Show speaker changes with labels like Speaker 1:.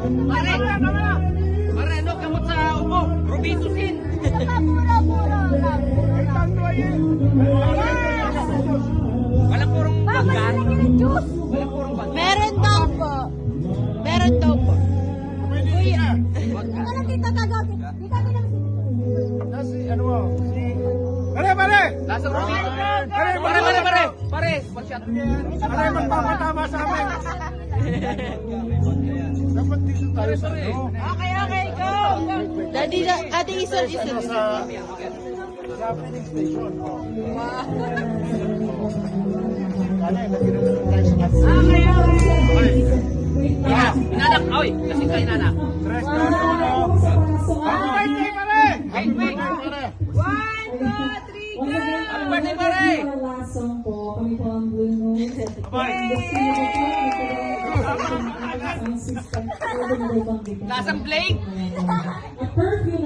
Speaker 1: Pare! Pare, ano kamot sa upo? Robinsosin!
Speaker 2: Mura-mura lang.
Speaker 1: Walang purong banggan.
Speaker 2: Juice.
Speaker 1: Walang purong banggan.
Speaker 2: Meron daw po. Meron daw po. Kuya. Ano kita tagagin? Di kami lang
Speaker 3: Pare!
Speaker 1: Lasang Robinson. Pare! One shot.
Speaker 3: Pare, magpapatama sa amin. Dapat dito tayo sa ano.
Speaker 2: Okay, go. Daddy, ate isa.
Speaker 3: Sa filling station. Kala, nagkira tayo sa kanto.
Speaker 1: Yeah, inanak. Oy, kasing ka inanak.
Speaker 3: Tres na uno. Happy birthday, pare!
Speaker 1: Wait.
Speaker 2: 1, 2, 3, go.
Speaker 1: Happy birthday, pare!
Speaker 4: Last song po, kami po ang Blue Notes.
Speaker 1: Lasang Blake.
Speaker 4: A perfume